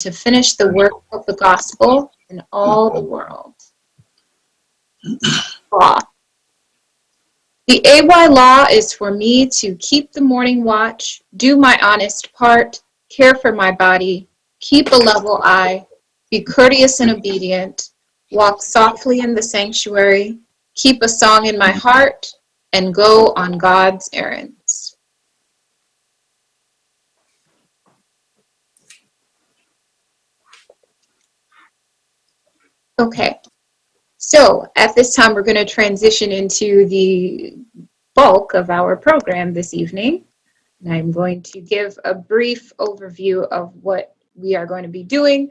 to finish the work of the gospel in all the world. Law. The AY law is for me to keep the morning watch, do my honest part, care for my body, keep a level eye, be courteous and obedient, walk softly in the sanctuary, keep a song in my heart, and go on God's errands. Okay, so at this time we're going to transition into the bulk of our program this evening. And I'm going to give a brief overview of what we are going to be doing.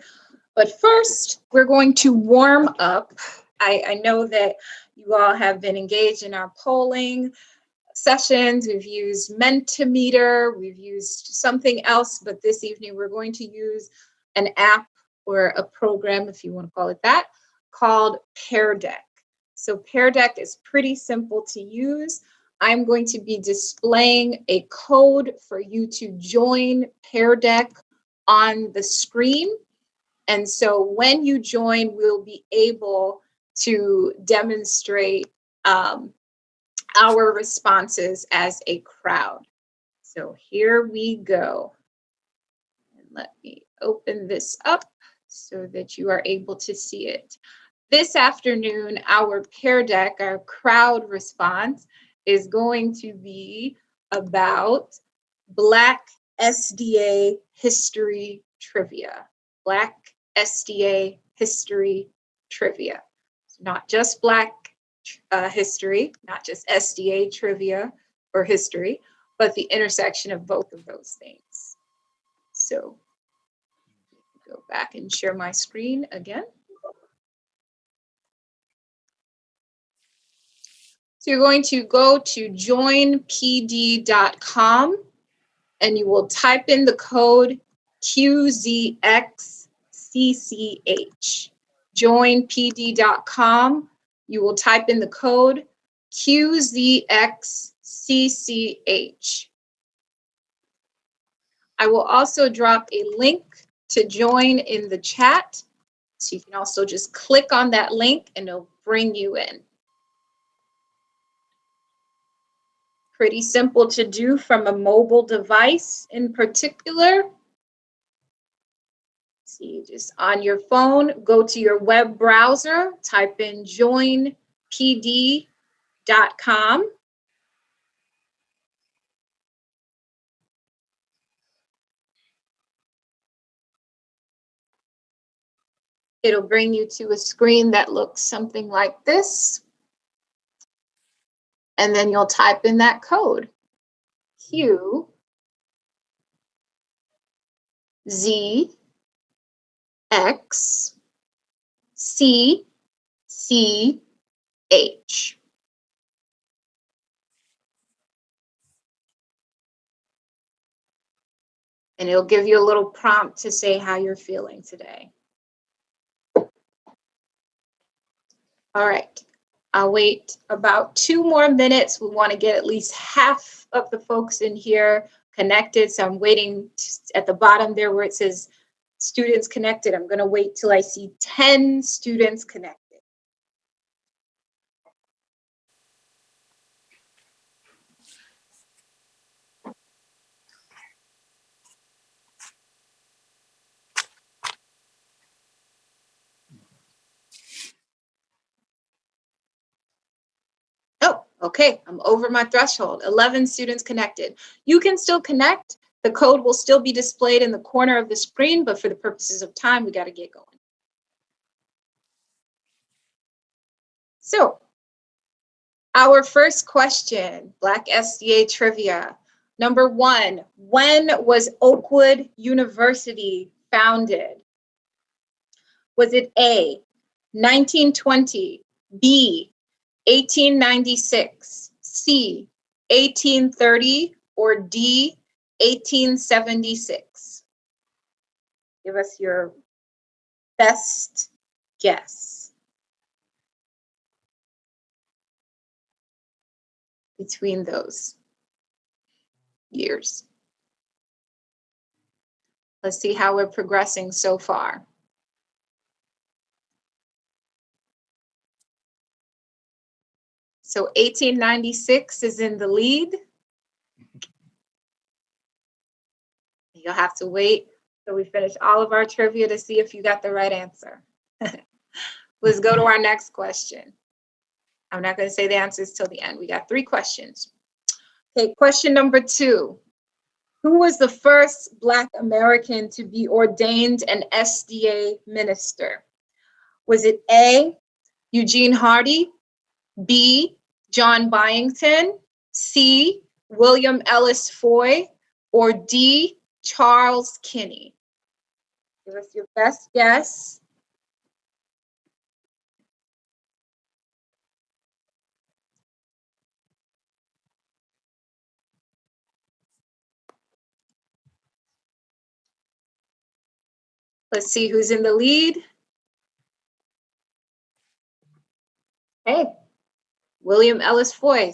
But first, we're going to warm up. I know that you all have been engaged in our polling sessions. We've used Mentimeter. We've used something else. But this evening, we're going to use an app or a program, if you want to call it that, called Pear Deck. So Pear Deck is pretty simple to use. I'm going to be displaying a code for you to join Pear Deck on the screen. And so when you join, we'll be able to demonstrate our responses as a crowd. So here we go. And let me open this up so that you are able to see it. This afternoon, our Pear Deck, our crowd response, is going to be about Black SDA history trivia. Black SDA history trivia. It's not just Black history, not just SDA trivia or history, but the intersection of both of those things. So go back and share my screen again. So you're going to go to joinpd.com and you will type in the code QZXCCH. Joinpd.com, you will type in the code QZXCCH. I will also drop a link to join in the chat. So you can also just click on that link and it'll bring you in. Pretty simple to do from a mobile device in particular. See, just on your phone, go to your web browser, type in joinpd.com. It'll bring you to a screen that looks something like this. And then you'll type in that code, Q Z X C C H. And it'll give you a little prompt to say how you're feeling today. All right, I'll wait about 2 more minutes. We want to get at least half of the folks in here connected. So I'm waiting at the bottom there where it says students connected. I'm going to wait till I see 10 students connected. Oh, okay, I'm over my threshold. 11 students connected. You can still connect. The code will still be displayed in the corner of the screen, but for the purposes of time, we got to get going. So, our first question, Black SDA trivia. Number 1, when was Oakwood University founded? Was it A, 1920, B, 1896, C, 1830, or D, 1876? Give us your best guess between those years. Let's see how we're progressing so far. So 1896 is in the lead. You'll have to wait till we finish all of our trivia to see if you got the right answer. Let's go to our next question. I'm not going to say the answers till the end. We got 3 questions. Okay, question number 2. Who was the first Black American to be ordained an SDA minister? Was it A, Eugene Hardy, B, John Byington, C, William Ellis Foy, or D, Charles Kinney? Give us your best guess. Let's see who's in the lead. Hey, William Ellis Foy.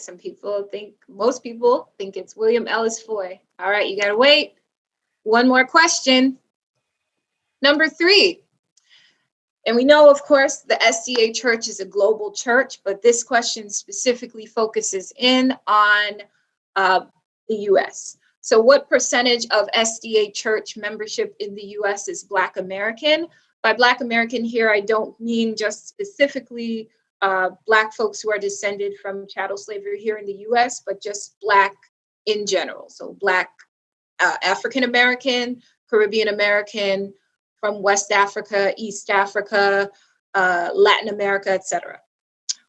Most people think it's William Ellis Foy. All right, you gotta wait. One more question. Number 3. And we know, of course, the SDA Church is a global church, but this question specifically focuses in on the US. So what percentage of SDA Church membership in the US is Black American? By Black American here, I don't mean just specifically Black folks who are descended from chattel slavery here in the US, but just Black in general. So Black African American, Caribbean American, from West Africa, East Africa, Latin America, etc.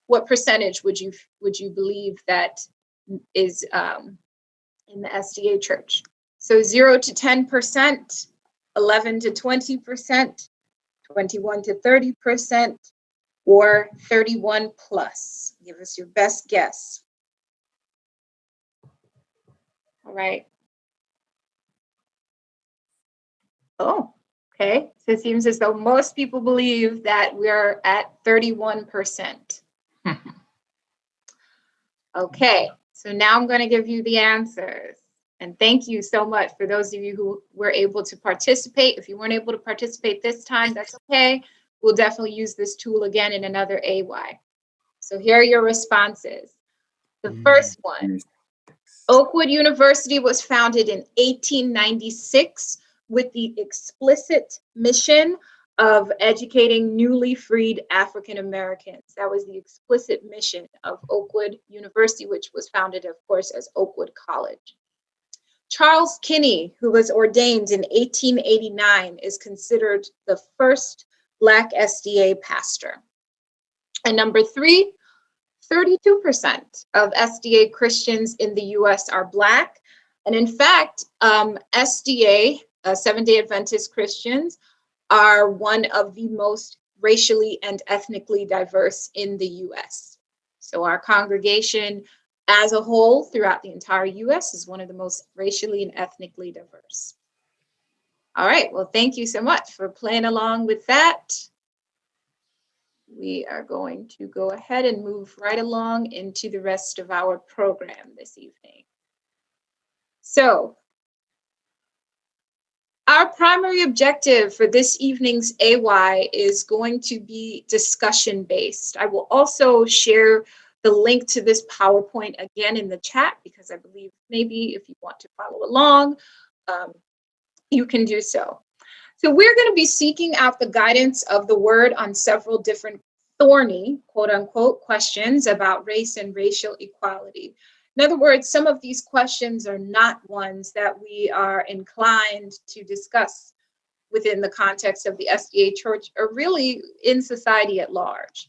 What percentage would you believe that is in the SDA Church? So 0 to 10%, 11 to 20%, 21 to 30%, or 31 plus. Give us your best guess. All right. Oh, okay. So it seems as though most people believe that we're at 31%. Okay, so now I'm going to give you the answers. And thank you so much for those of you who were able to participate. If you weren't able to participate this time, that's okay. We'll definitely use this tool again in another AY. So here are your responses. The first one, Oakwood University was founded in 1896 with the explicit mission of educating newly freed African Americans. That was the explicit mission of Oakwood University, which was founded, of course, as Oakwood College. Charles Kinney, who was ordained in 1889, is considered the first Black SDA pastor. And number 3, 32% of SDA Christians in the US are Black. And in fact, SDA, Seventh-day Adventist Christians, are one of the most racially and ethnically diverse in the US. So our congregation as a whole throughout the entire US is one of the most racially and ethnically diverse. All right, well, thank you so much for playing along with that. We are going to go ahead and move right along into the rest of our program this evening. So, our primary objective for this evening's AY is going to be discussion-based. I will also share the link to this PowerPoint again in the chat because I believe maybe if you want to follow along, you can do so. So we're going to be seeking out the guidance of the Word on several different thorny, quote unquote, questions about race and racial equality. In other words, some of these questions are not ones that we are inclined to discuss within the context of the SDA Church or really in society at large.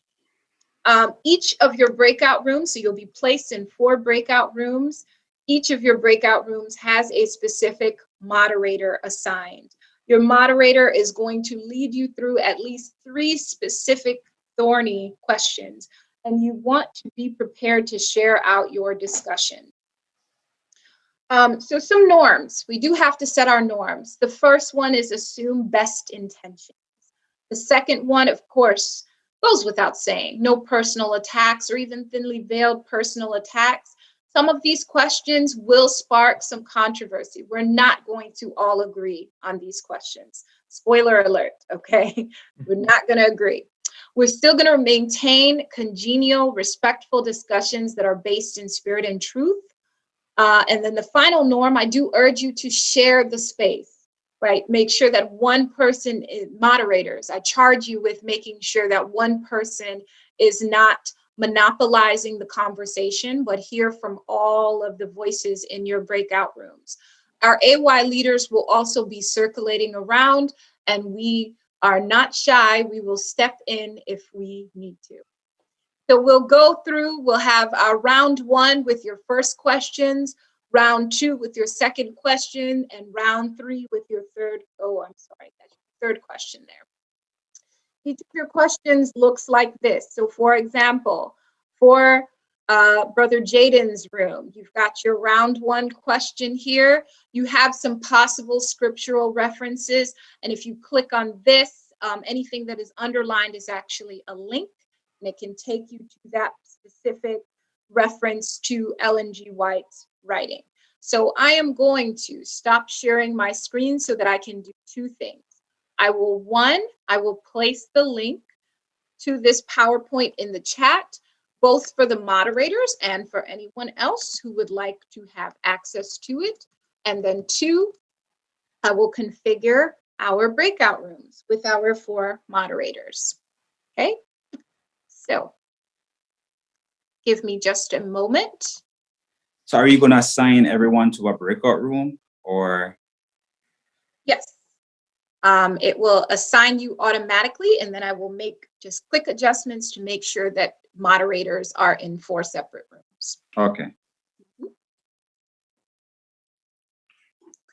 Each of your breakout rooms, so you'll be placed in 4 breakout rooms. Each of your breakout rooms has a specific moderator assigned. Your moderator is going to lead you through at least 3 specific thorny questions, and you want to be prepared to share out your discussion. So some norms. We do have to set our norms. The first one is assume best intentions. The second one, of course, goes without saying, no personal attacks or even thinly veiled personal attacks. Some of these questions will spark some controversy. We're not going to all agree on these questions. Spoiler alert, okay? We're not going to agree. We're still going to maintain congenial, respectful discussions that are based in spirit and truth. And then the final norm, I do urge you to share the space, right? Make sure that one person, moderators, I charge you with making sure that one person is not monopolizing the conversation, but hear from all of the voices in your breakout rooms. Our AY leaders will also be circulating around, and we are not shy. We will step in if we need to. So we'll go through, we'll have our round one with your first questions, round two with your second question, and round three with your third, that's your third question there. Each of your questions looks like this. So for example, for Brother Jaden's room, you've got your round one question here. You have some possible scriptural references. And if you click on this, anything that is underlined is actually a link, and it can take you to that specific reference to Ellen G. White's writing. So I am going to stop sharing my screen so that I can do two things. I will place the link to this PowerPoint in the chat, both for the moderators and for anyone else who would like to have access to it. And then two, I will configure our breakout rooms with our 4 moderators. Okay, so give me just a moment. So are you going to assign everyone to a breakout room, or? Yes. It will assign you automatically, and then I will make just quick adjustments to make sure that moderators are in 4 separate rooms. Okay.